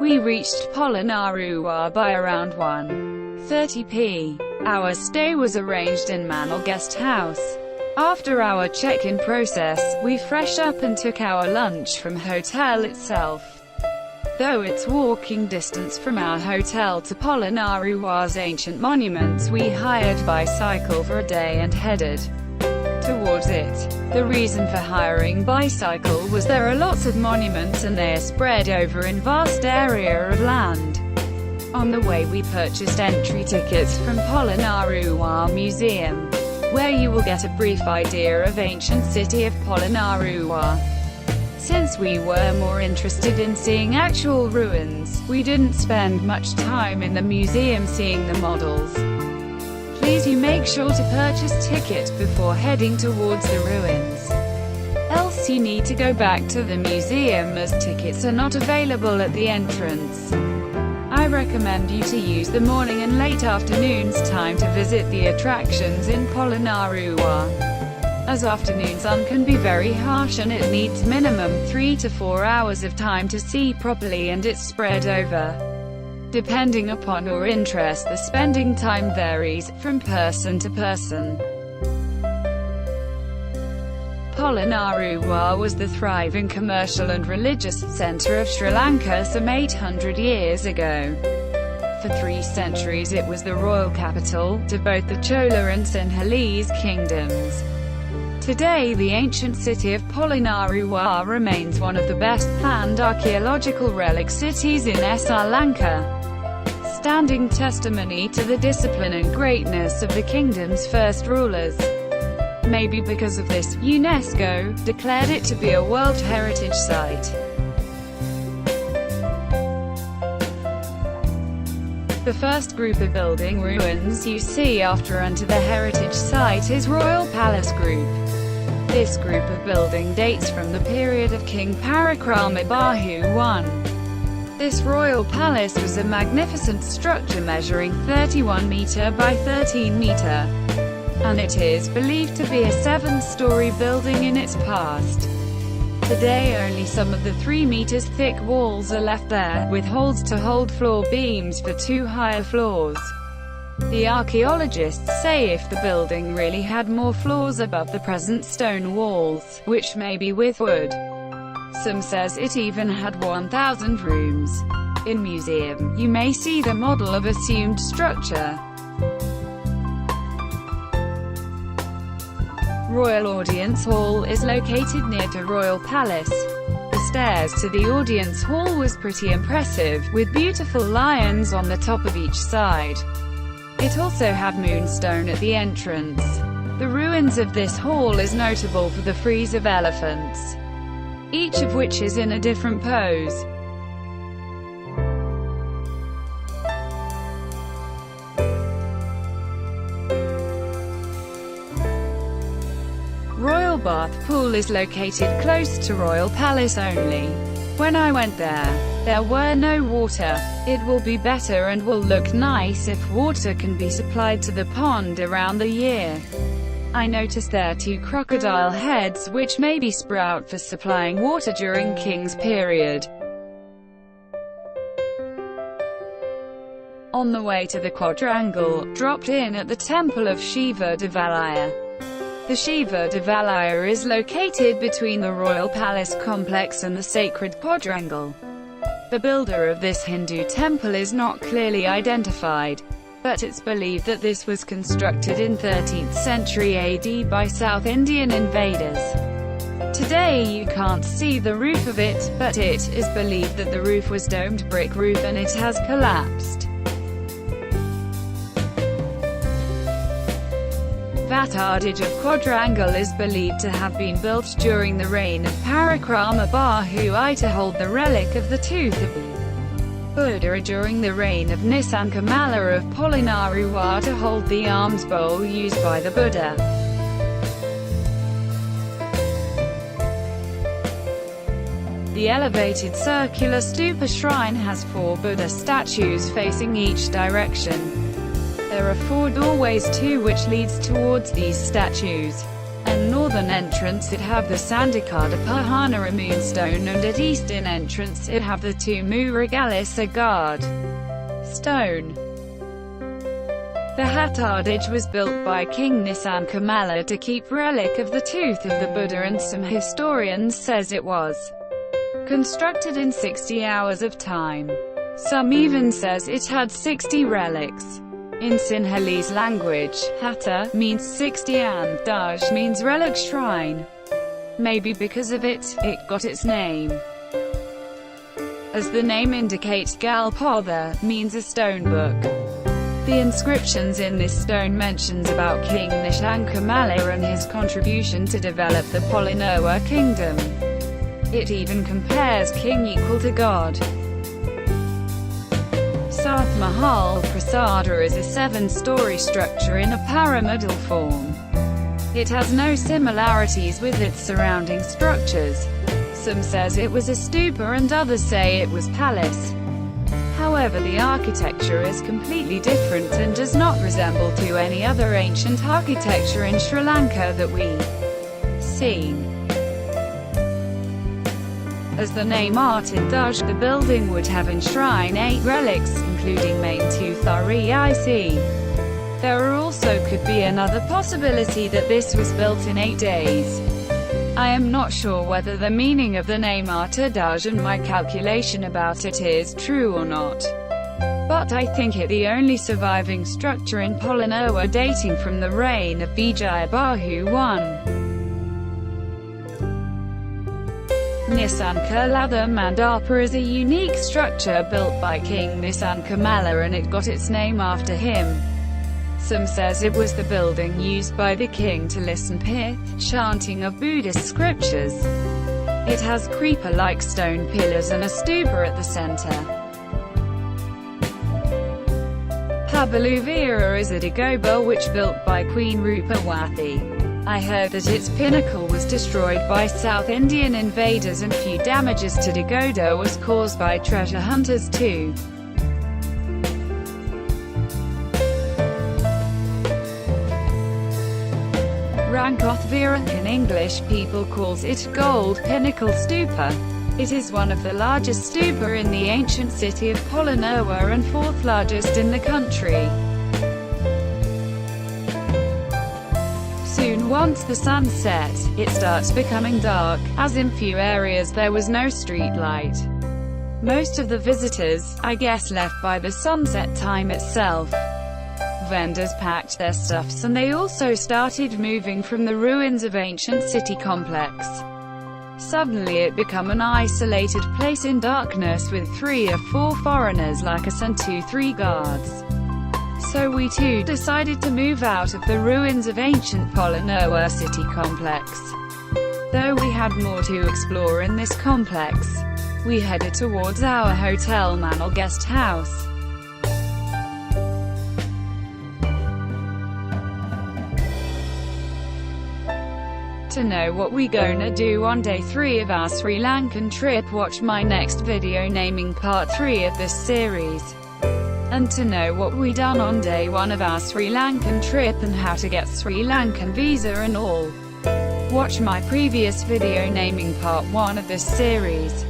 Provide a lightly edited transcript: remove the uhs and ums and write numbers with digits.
We reached Polonnaruwa by around 1:30 p.m. Our stay was arranged in Manal Guest House. After our check-in process, we freshed up and took our lunch from hotel itself. Though it's walking distance from our hotel to Polonnaruwa's ancient monuments, we hired bicycle for a day and headed towards it. The reason for hiring bicycle was there are lots of monuments and they are spread over in vast area of land. On the way we purchased entry tickets from Polonnaruwa Museum, where you will get a brief idea of ancient city of Polonnaruwa. Since we were more interested in seeing actual ruins, we didn't spend much time in the museum seeing the models. Please you make sure to purchase ticket before heading towards the ruins. Else you need to go back to the museum as tickets are not available at the entrance. I recommend you to use the morning and late afternoon's time to visit the attractions in Polonnaruwa, as afternoon sun can be very harsh and it needs minimum 3 to 4 hours of time to see properly, and it's spread over. Depending upon your interest, the spending time varies from person to person. Polonnaruwa was the thriving commercial and religious center of Sri Lanka some 800 years ago. For 3 centuries it was the royal capital to both the Chola and Sinhalese kingdoms. Today the ancient city of Polonnaruwa remains one of the best planned archaeological relic cities in Srilanka, standing testimony to the discipline and greatness of the kingdom's first rulers. Maybe because of this, UNESCO declared it to be a World Heritage Site. The first group of building ruins you see after enter the heritage site is Royal Palace Group. This group of building dates from the period of King Parakrama Bahu I. This royal palace was a magnificent structure measuring 31 meter by 13 meter. And it is believed to be a 7-story building in its past. Today only some of the 3 meters thick walls are left there, with holes to hold floor beams for 2 higher floors. The archaeologists say if the building really had more floors above the present stone walls, which may be with wood. Some says it even had 1,000 rooms. In museum, you may see the model of assumed structure. Royal Audience Hall is located near to Royal Palace. The stairs to the audience hall was pretty impressive, with beautiful lions on the top of each side. It also had moonstone at the entrance. The ruins of this hall is notable for the frieze of elephants, each of which is in a different pose. Royal Bath Pool is located close to Royal Palace only. When I went there were no water. It will be better and will look nice if water can be supplied to the pond around the year. I noticed there 2 crocodile heads which maybe sprout for supplying water during King's period. On the way to the quadrangle, dropped in at the temple of Siva devalaya. The Siva devalaya is located between the Royal Palace complex and the sacred quadrangle. The builder of this Hindu temple is not clearly identified, but it's believed that this was constructed in 13th century AD by South Indian invaders. Today you can't see the roof of it, but it is believed that the roof was domed brick roof and it has collapsed. Vatadage of quadrangle is believed to have been built during the reign of Parakrama Bahu I to hold the relic of the tooth of Buddha during the reign of Nissanka of Polonnaruwa to hold the alms bowl used by the Buddha. The elevated circular stupa shrine has 4 Buddha statues facing each direction. There are 4 doorways too which leads towards these statues, and and northern entrance it have the Sandikada Pahanara moonstone, and at eastern entrance it have the two Murigalis guard stone. The Hatadage was built by King Nissanka to keep relic of the tooth of the Buddha, and some historians says it was constructed in 60 hours of time. Some even says it had 60 relics. In Sinhalese language, Hata means 60 and Daj means relic shrine. Maybe because of it got its name. As the name indicates, Galpotha means a stone book. The inscriptions in this stone mentions about King Nissanka and his contribution to develop the Polonnaruwa kingdom. It even compares king equal to God. Sathmahal Prasada is a 7-story structure in a pyramidal form. It has no similarities with its surrounding structures. Some says it was a stupa and others say it was palace. However, the architecture is completely different and does not resemble to any other ancient architecture in Sri Lanka that we see. As the name Atadage, the building would have enshrine 8 relics, including main tooth REIC. There also could be another possibility that this was built in 8 days. I am not sure whether the meaning of the name Atadage and my calculation about it is true or not. But I think it the only surviving structure in Polonnaruwa dating from the reign of Vijayabahu I. Nissanka Latha Mandapa is a unique structure built by King Nissanka and it got its name after him. Some says it was the building used by the king to listen pith chanting of Buddhist scriptures. It has creeper-like stone pillars and a stupa at the center. Pabalu Vehera is a dagoba which built by Queen Rupawati. I heard that its pinnacle was destroyed by South Indian invaders and few damages to dagoba was caused by treasure hunters too. Rankoth Vehera, in English people calls it Gold Pinnacle Stupa. It is one of the largest stupa in the ancient city of Polonnaruwa and 4th largest in the country. Soon once the sun sets, it starts becoming dark, as in few areas there was no street light. Most of the visitors, I guess, left by the sunset time itself. Vendors packed their stuffs and they also started moving from the ruins of ancient city complex. Suddenly it became an isolated place in darkness with 3 or 4 foreigners like us and 2-3 guards. So we too decided to move out of the ruins of ancient Polonnaruwa city complex. Though we had more to explore in this complex, we headed towards our hotel Manor guest house. To know what we gonna do on day 3 of our Sri Lankan trip, watch my next video naming part 3 of this series. And to know what we done on day 1 of our Sri Lankan trip and how to get Sri Lankan visa and all, watch my previous video naming part 1 of this series.